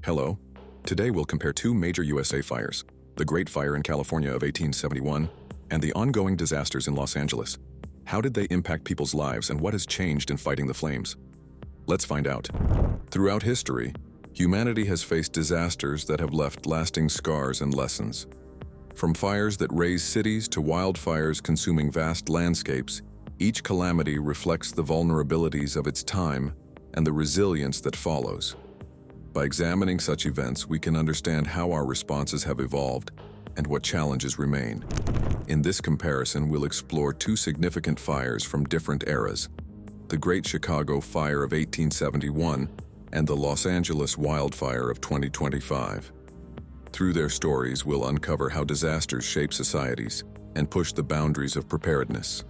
Hello. Today we'll compare two major USA fires, the Great Fire in California of 1871 and the ongoing disasters in Los Angeles. How did they impact people's lives and what has changed in fighting the flames? Let's find out. Throughout history, humanity has faced disasters that have left lasting scars and lessons. From fires that raze cities to wildfires consuming vast landscapes, each calamity reflects the vulnerabilities of its time and the resilience that follows. By examining such events, we can understand how our responses have evolved and what challenges remain. In this comparison, we'll explore two significant fires from different eras: the Great Chicago Fire of 1871 and the Los Angeles Wildfire of 2025. Through their stories, we'll uncover how disasters shape societies and push the boundaries of preparedness.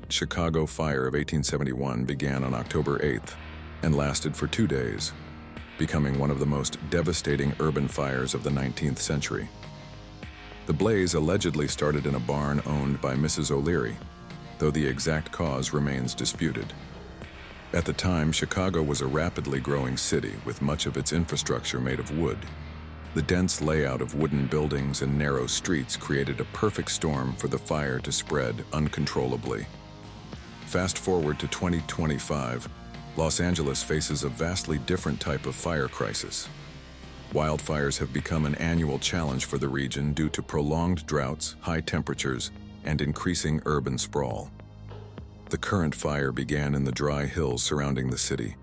Chicago Fire of 1871 began on October 8th and lasted for 2 days, becoming one of the most devastating urban fires of the 19th century. The blaze allegedly started in a barn owned by Mrs. O'Leary, though the exact cause remains disputed. At the time, Chicago was a rapidly growing city with much of its infrastructure made of wood. The dense layout of wooden buildings and narrow streets created a perfect storm for the fire to spread uncontrollably. Fast forward to 2025, Los Angeles faces a vastly different type of fire crisis. Wildfires have become an annual challenge for the region due to prolonged droughts, high temperatures, and increasing urban sprawl. The current fire began in the dry hills surrounding the city,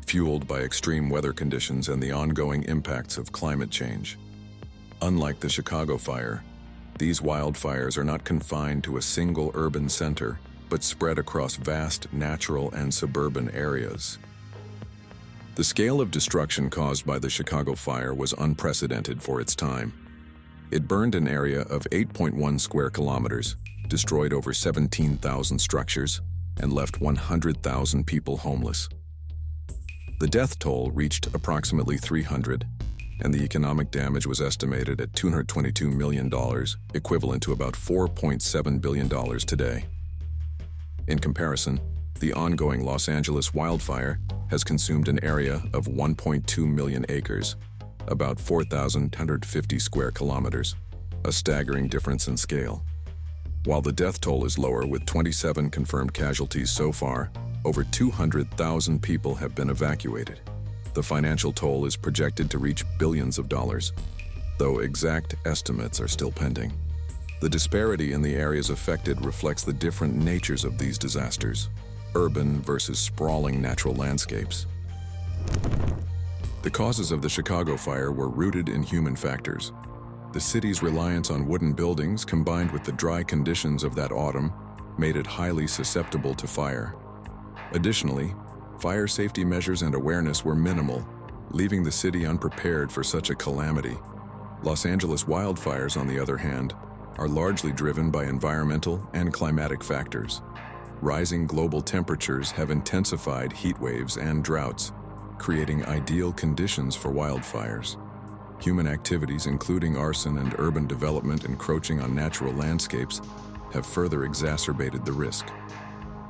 fueled by extreme weather conditions and the ongoing impacts of climate change. Unlike the Chicago fire, these wildfires are not confined to a single urban center, but spread across vast natural and suburban areas. The scale of destruction caused by the Chicago fire was unprecedented for its time. It burned an area of 8.1 square kilometers, destroyed over 17,000 structures, and left 100,000 people homeless. The death toll reached approximately 300, and the economic damage was estimated at $222 million, equivalent to about $4.7 billion today. In comparison, the ongoing Los Angeles wildfire has consumed an area of 1.2 million acres, about 4,150 square kilometers, a staggering difference in scale. While the death toll is lower with 27 confirmed casualties so far, over 200,000 people have been evacuated. The financial toll is projected to reach billions of dollars, though exact estimates are still pending. The disparity in the areas affected reflects the different natures of these disasters, urban versus sprawling natural landscapes. The causes of the Chicago fire were rooted in human factors. The city's reliance on wooden buildings, combined with the dry conditions of that autumn, made it highly susceptible to fire. Additionally, fire safety measures and awareness were minimal, leaving the city unprepared for such a calamity. Los Angeles wildfires, on the other hand, are largely driven by environmental and climatic factors. Rising global temperatures have intensified heat waves and droughts, creating ideal conditions for wildfires. Human activities, including arson and urban development encroaching on natural landscapes, have further exacerbated the risk.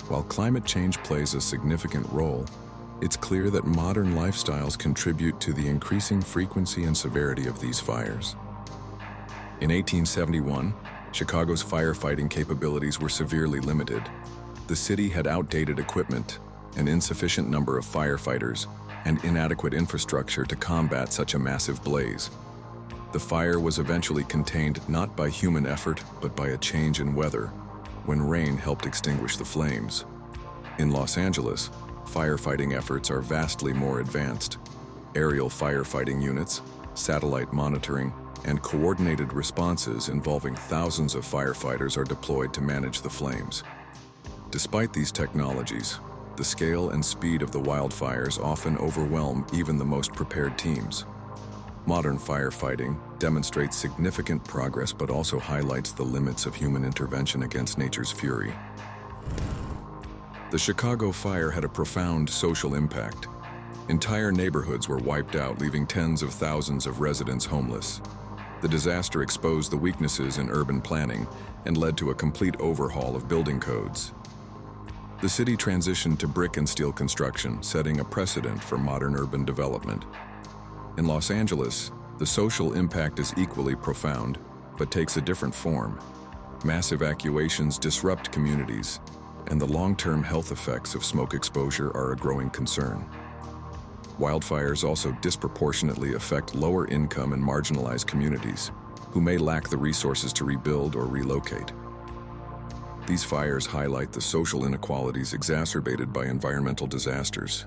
While climate change plays a significant role, it's clear that modern lifestyles contribute to the increasing frequency and severity of these fires. In 1871, Chicago's firefighting capabilities were severely limited. The city had outdated equipment, an insufficient number of firefighters, and inadequate infrastructure to combat such a massive blaze. The fire was eventually contained not by human effort, but by a change in weather, when rain helped extinguish the flames. In Los Angeles, firefighting efforts are vastly more advanced. Aerial firefighting units, satellite monitoring, and coordinated responses involving thousands of firefighters are deployed to manage the flames. Despite these technologies, the scale and speed of the wildfires often overwhelm even the most prepared teams. Modern firefighting demonstrates significant progress but also highlights the limits of human intervention against nature's fury. The Chicago fire had a profound social impact. Entire neighborhoods were wiped out, leaving tens of thousands of residents homeless. The disaster exposed the weaknesses in urban planning and led to a complete overhaul of building codes. The city transitioned to brick and steel construction, setting a precedent for modern urban development. In Los Angeles, the social impact is equally profound, but takes a different form. Mass evacuations disrupt communities, and the long-term health effects of smoke exposure are a growing concern. Wildfires also disproportionately affect lower-income and marginalized communities, who may lack the resources to rebuild or relocate. These fires highlight the social inequalities exacerbated by environmental disasters.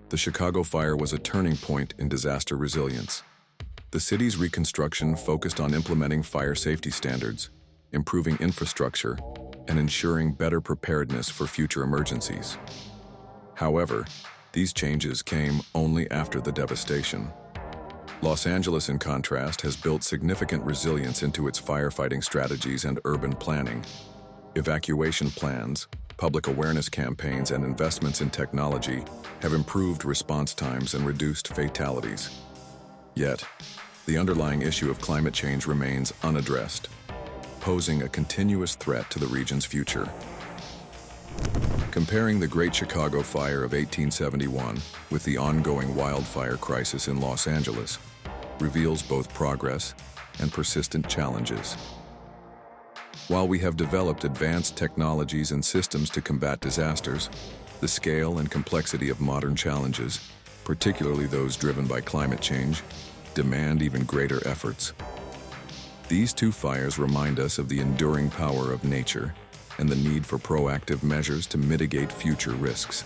The Chicago fire was a turning point in disaster resilience. The city's reconstruction focused on implementing fire safety standards, improving infrastructure, and ensuring better preparedness for future emergencies. However, these changes came only after the devastation. Los Angeles, in contrast, has built significant resilience into its firefighting strategies and urban planning. Evacuation plans, public awareness campaigns, and investments in technology have improved response times and reduced fatalities. Yet, the underlying issue of climate change remains unaddressed, posing a continuous threat to the region's future. Comparing the Great Chicago Fire of 1871 with the ongoing wildfire crisis in Los Angeles reveals both progress and persistent challenges. While we have developed advanced technologies and systems to combat disasters, the scale and complexity of modern challenges, particularly those driven by climate change, demand even greater efforts. These two fires remind us of the enduring power of nature and the need for proactive measures to mitigate future risks.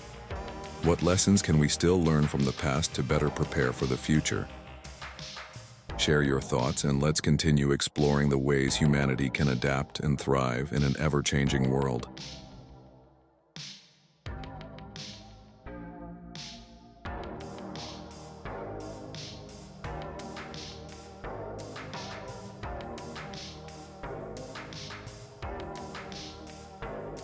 What lessons can we still learn from the past to better prepare for the future? Share your thoughts, and let's continue exploring the ways humanity can adapt and thrive in an ever-changing world.